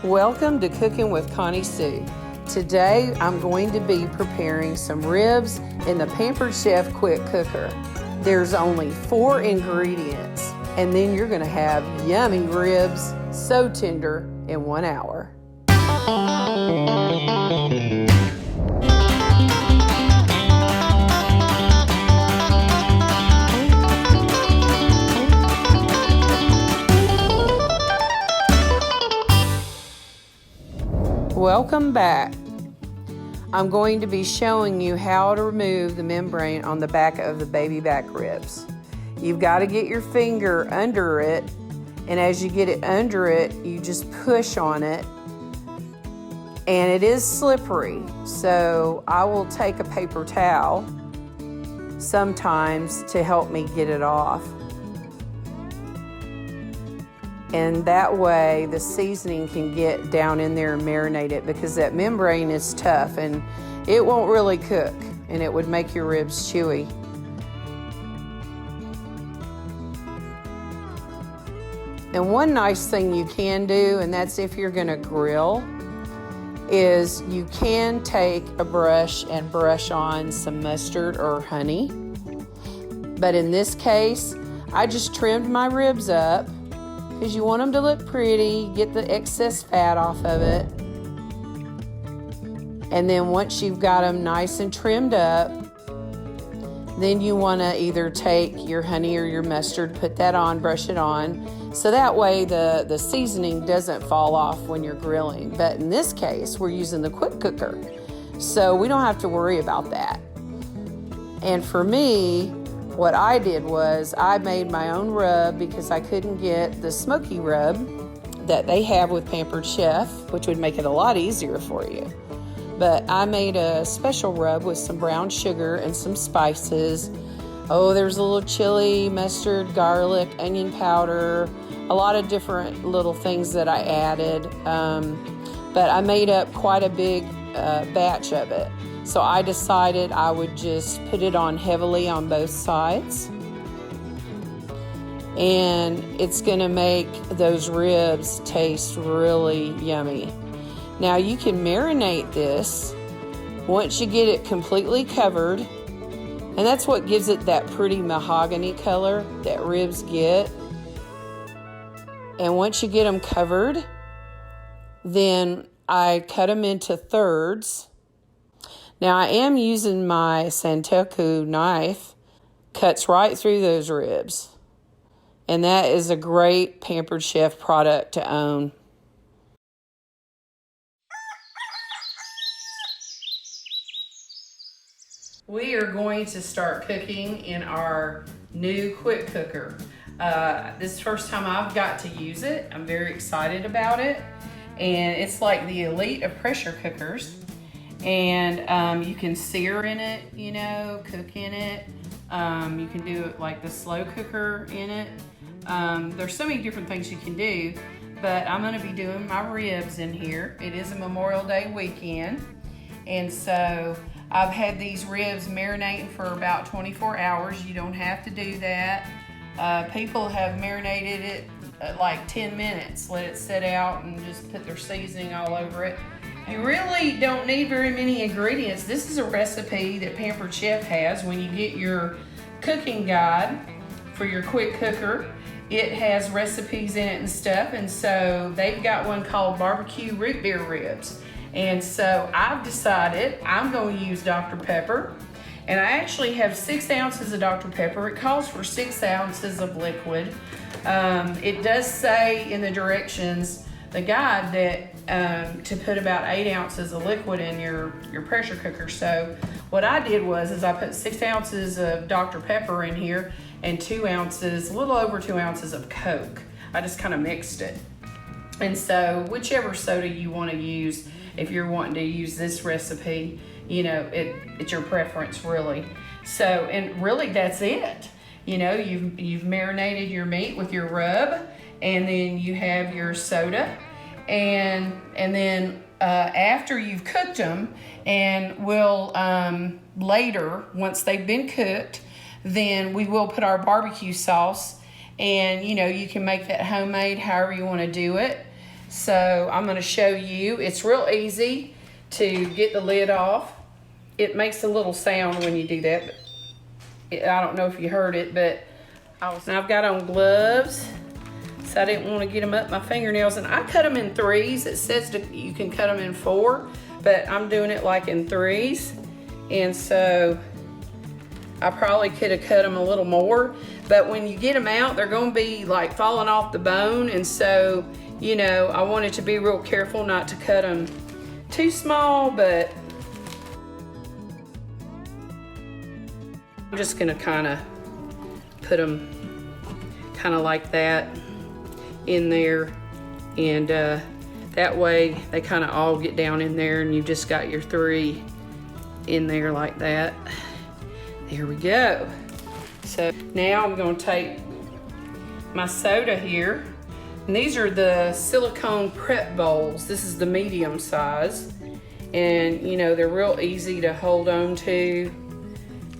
Welcome to Cooking with Connie Sue. Today I'm going to be preparing some ribs in the Pampered Chef Quick Cooker. There's only 4 ingredients and then you're going to have yummy ribs, so tender, in 1 hour. Welcome back. I'm going to be showing you how to remove the membrane on the back of the baby back ribs. You've got to get your finger under it, and as you get it under it, you just push on it, and it is slippery. So I will take a paper towel sometimes to help me get it off. And that way the seasoning can get down in there and marinate it, because that membrane is tough and it won't really cook and it would make your ribs chewy. And one nice thing you can do, and that's if you're going to grill, is you can take a brush and brush on some mustard or honey. But in this case, I just trimmed my ribs up, because you want them to look pretty, get the excess fat off of it. And then once you've got them nice and trimmed up, then you want to either take your honey or your mustard, put that on, brush it on, so that way the seasoning doesn't fall off when you're grilling. But in this case, we're using the quick cooker, so we don't have to worry about that. And for me, what I did was I made my own rub, because I couldn't get the smoky rub that they have with Pampered Chef, which would make it a lot easier for you. But I made a special rub with some brown sugar and some spices. Oh, there's a little chili, mustard, garlic, onion powder, a lot of different little things that I added. But I made up quite a big batch of it. So I decided I would just put it on heavily on both sides. And it's going to make those ribs taste really yummy. Now you can marinate this once you get it completely covered. And that's what gives it that pretty mahogany color that ribs get. And once you get them covered, then I cut them into thirds. Now I am using my Santoku knife, cuts right through those ribs. And that is a great Pampered Chef product to own. We are going to start cooking in our new quick cooker. This is the first time I've got to use it. I'm very excited about it. And it's like the elite of pressure cookers. And you can sear in it, you know, cook in it. You can do it like the slow cooker in it. There's so many different things you can do, but I'm gonna be doing my ribs in here. It is a Memorial Day weekend. And so I've had these ribs marinating for about 24 hours. You don't have to do that. People have marinated it like 10 minutes, let it sit out and just put their seasoning all over it. You really don't need very many ingredients. This is a recipe that Pampered Chef has. When you get your cooking guide for your quick cooker, it has recipes in it and stuff. And so they've got one called barbecue root beer ribs. And so I've decided I'm going to use Dr. Pepper. And I actually have 6 ounces of Dr. Pepper. It calls for 6 ounces of liquid. It does say in the directions, the guide, that to put about 8 ounces of liquid in your pressure cooker. So what I did was I put 6 ounces of Dr. Pepper in here and 2 ounces, a little over 2 ounces of Coke. I just kind of mixed it. And so whichever soda you want to use, if you're wanting to use this recipe, you know, it's your preference really. So, and really that's it. You know, you've marinated your meat with your rub, and then you have your soda, and then after you've cooked them, and we'll later, once they've been cooked, then we will put our barbecue sauce, and you know, you can make that homemade however you want to do it. So I'm gonna show you. It's real easy to get the lid off. It makes a little sound when you do that. But I don't know if you heard it, but now I've got on gloves. So I didn't want to get them up my fingernails, and I cut them in 3s. It says you can cut them in 4, but I'm doing it like in 3s. And so I probably could have cut them a little more, but when you get them out, they're going to be like falling off the bone. And so, you know, I wanted to be real careful not to cut them too small, but I'm just going to kind of put them kind of like that in there, and that way they kind of all get down in there, and you just got your 3 in there like that. There we go. So now I'm going to take my soda here, and these are the silicone prep bowls. This is the medium size, and you know, they're real easy to hold on to.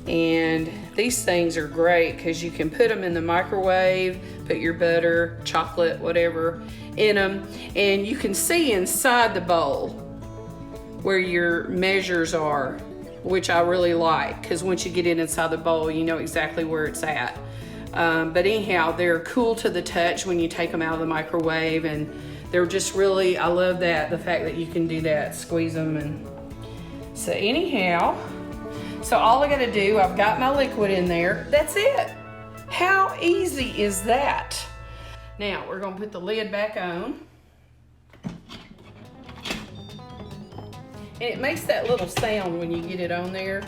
And these things are great because you can put them in the microwave, put your butter, chocolate, whatever in them, and you can see inside the bowl where your measures are, which I really like, because once you get it inside the bowl, you know exactly where it's at. But anyhow, they're cool to the touch when you take them out of the microwave, and they're just really, I love that, the fact that you can do that, squeeze them. And so anyhow, so all I gotta do, I've got my liquid in there. That's it. How easy is that? Now we're gonna put the lid back on. And it makes that little sound when you get it on there.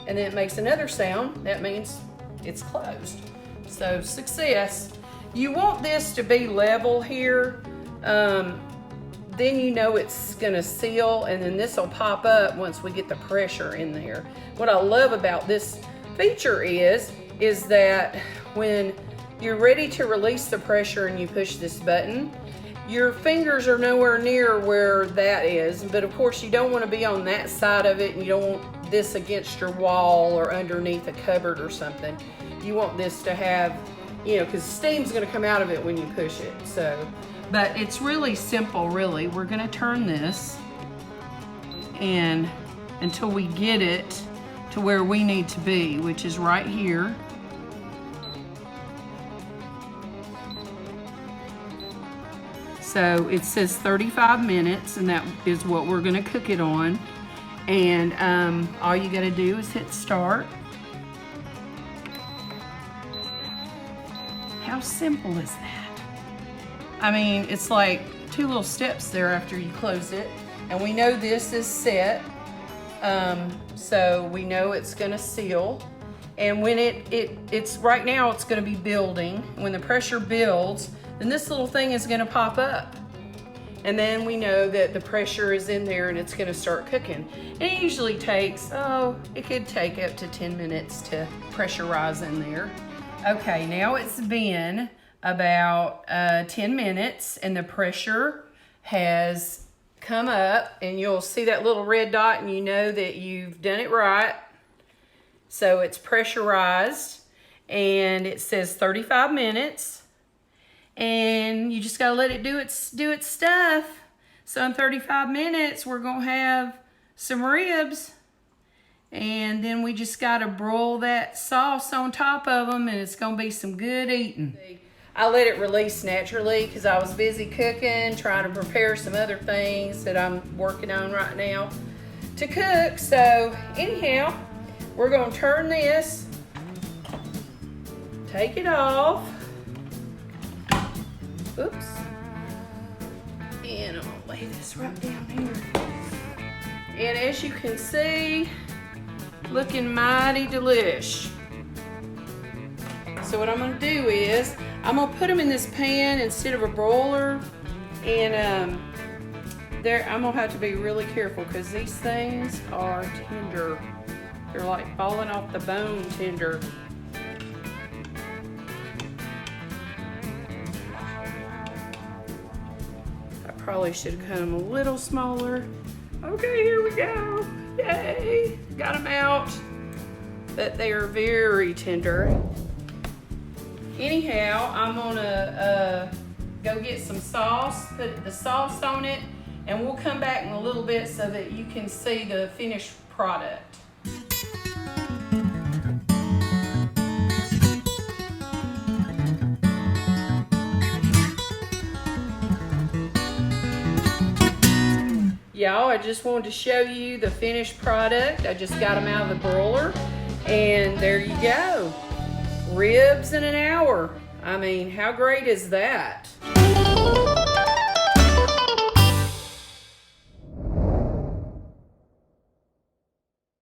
And then it makes another sound. That means it's closed. So success. You want this to be level here. Then you know it's gonna seal, and then this will pop up once we get the pressure in there. What I love about this feature is that when you're ready to release the pressure and you push this button, your fingers are nowhere near where that is. But of course you don't want to be on that side of it, and you don't want this against your wall or underneath a cupboard or something. You want this to have, you know, because steam's gonna come out of it when you push it. So, but it's really simple, really. We're gonna turn this and until we get it to where we need to be, which is right here. So it says 35 minutes, and that is what we're gonna cook it on. And all you gotta do is hit start. How simple is that? I mean, it's like 2 little steps there after you close it. And we know this is set, so we know it's gonna seal. And when it's right now, it's gonna be building. When the pressure builds, then this little thing is gonna pop up. And then we know that the pressure is in there and it's gonna start cooking. And it usually takes, it could take up to 10 minutes to pressurize in there. Okay, now it's been about 10 minutes and the pressure has come up, and you'll see that little red dot and you know that you've done it right. So it's pressurized and it says 35 minutes, and you just gotta let it do its stuff. So in 35 minutes we're gonna have some ribs, and then we just gotta broil that sauce on top of them, and it's gonna be some good eating. I let it release naturally because I was busy cooking, trying to prepare some other things that I'm working on right now to cook. So anyhow, we're gonna turn this, take it off. Oops. And I'm gonna lay this right down here. And as you can see, looking mighty delish. So what I'm gonna do is, I'm gonna put them in this pan instead of a broiler, and I'm gonna have to be really careful because these things are tender. They're like falling off the bone tender. I probably should have cut them a little smaller. Okay, here we go. Yay, got them out. But they are very tender. Anyhow, I'm gonna go get some sauce, put the sauce on it, and we'll come back in a little bit so that you can see the finished product. Y'all, I just wanted to show you the finished product. I just got them out of the broiler, and there you go. Ribs in an hour. I mean, how great is that?